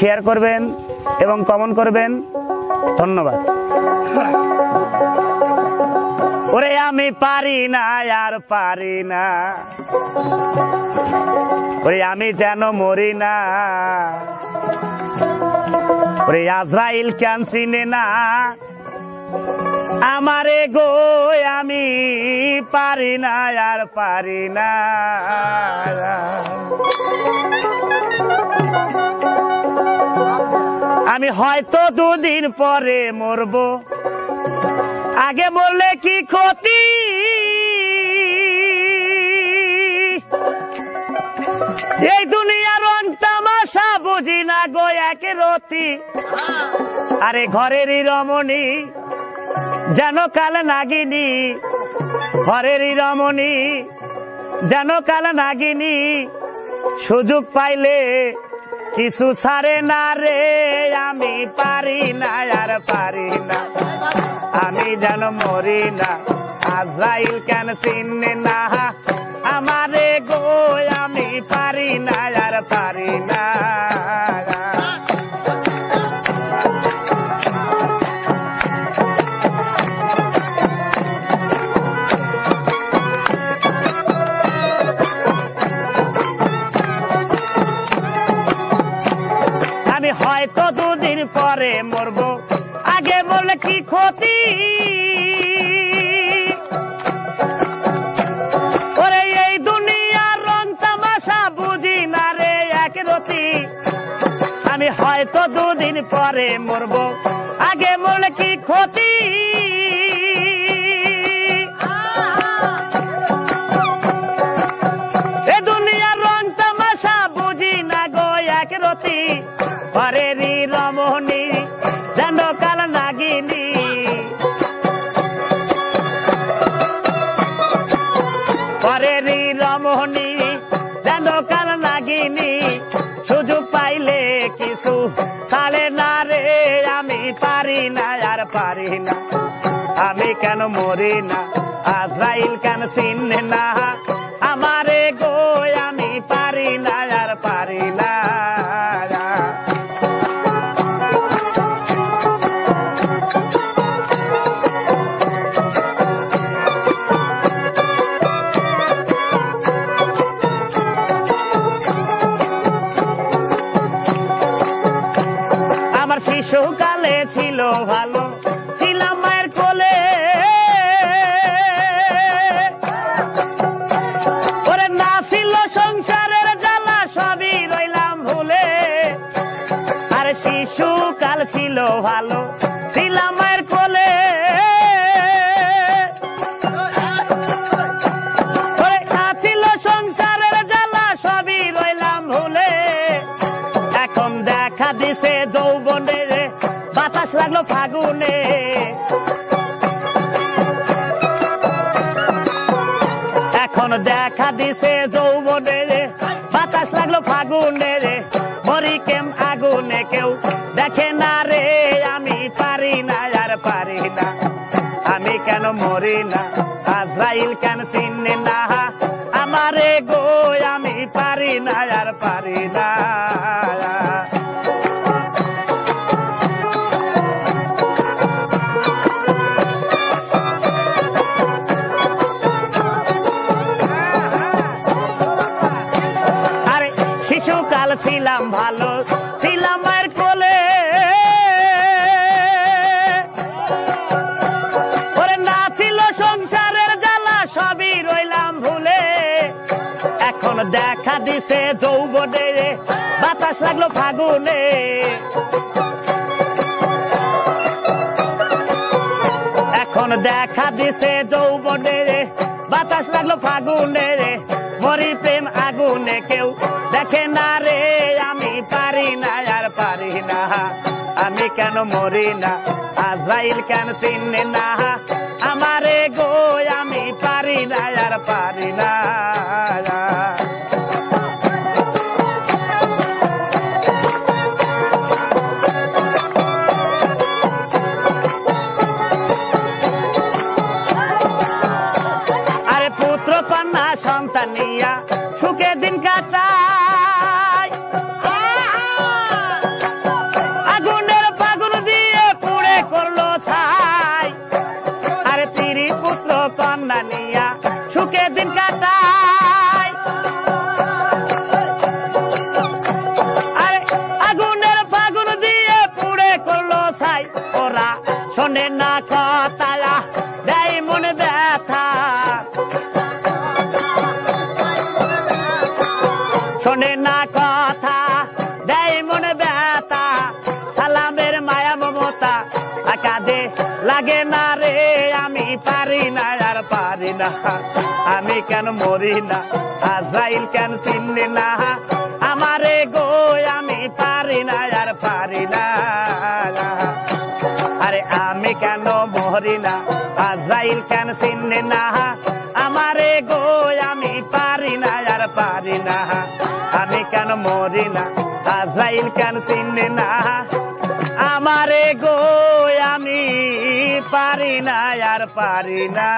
Share করবেন এবং comment করবেন। ধন্যবাদ। ওরে আমি পারি না আর পারি না, ওরে আমি যেন মরি না, ওরে আজরাইল কেন চিনে না আমারে গো, আমি পারি না আর পারি না। আমি হয়তো দুদিন পরে মরবো, আগে মরলে কি ক্ষতি, এই দুনিয়ার রং তামাশা বুঝি না গো এক রতি। আরে ঘরেরই রমণী যেন কাল নাগিনী, ঘরেরই রমণী যেন কাল নাগিনী, সুযোগ পাইলে কিছু ছাড়ে না রে, আমি পারি না আর পারি না, আমি যেন মরি না, আজরাইল কেন চিনে না আমারে গো, আমি পারি না আর পারি না। আমি হয়তো দুদিন পরে মরবো, আগে বললে কি ক্ষতি, ওরে এই দুনিয়ার রং তামাশা বুঝি না রে এক রতি। আমি হয়তো দুদিন পরে মরবো, আগে বললে কি ক্ষতি, এ দুনিয়ার রং তামাশা বুঝি না গো এক রতি। ঘরেরই রমণী যেন কাল নাগিনী, ঘরেরই রমণী যেন কাল নাগিনী, সুযোগ পাইলে কিছু ছাড়ে না রে, আমি পারি না আর পারি না, আমি কেন মরি না, আজরাইল কেন চিনে না আমারে গো, আমি পারি না আর পারি না। আমার শিশুকালে ছিল ভালো, ছিলাম মায়ের কোলে, ওরে না ছিল সংসারের জ্বালা, সবই রইলাম ভুলে। আরে শিশুকাল ছিল ভালো, ছিলাম মায়ের কোলে, ওরে না ছিল সংসারের জ্বালা, সবই রইলাম ভুলে। এখন দেখা দিছে যৌবনে, বাতাস লাগলো ফাগুনে, এখন দেখা দিছে যৌবনে, বাতাস লাগলো ফাগুনে, মরি কেম আগুনে কেউ দেখে না রে, আমি পারি না আর পারি না, আমি কেন মরি না, আজরাইল কেন চিনে না আমারে গো, আমি পারি না আর পারি না। শিশুকাল ছিলাম ভালো, ছিলাম মায়ের কোলে, ওরে না ছিল সংসারের জ্বালা, সবই রইলাম ভুলে। এখন দেখা দিছে যৌবনে, বাতাস লাগলো ফাগুনে, এখন দেখা দিছে যৌবনে, বাতাস লাগলো ফাগুনে, মরি প্রেম আগুনে কেউ দেখে না রে, আমি পারি না আর পারি না, আমি কেন মরি না, আজরাইল কেন চিনে না আমারে গো, আমি পারি না আর পারি না। আরে পুত্র কন্যা সন্তান নিয়া সুখে দিন কাটায়, কন্যা নিয়া সুখে দিন কাটায় আরে আগুনের ফাগুন দিয়ে পুড়ে করলো ছাই ওরা শোনে না কথা দেয় মনে ব্যথা শোনে না কথা দেয় মনে ব্যথা সালামের মায়া মমতা কাঁদে লাগে না রে আমি পারি না আর পারি না আমি কেন মরি না আজরাইল কেন চিনি না আমারে গো আমি পারি না আর পারি না আরে আমি কেন মরি না আজরাইল কেন চিনি না আমারে গো আমি পারি না আর পারি না আমি কেন মরি না আজরাইল কেন চিনি না আমারে গো আমি পারি না আর পারি না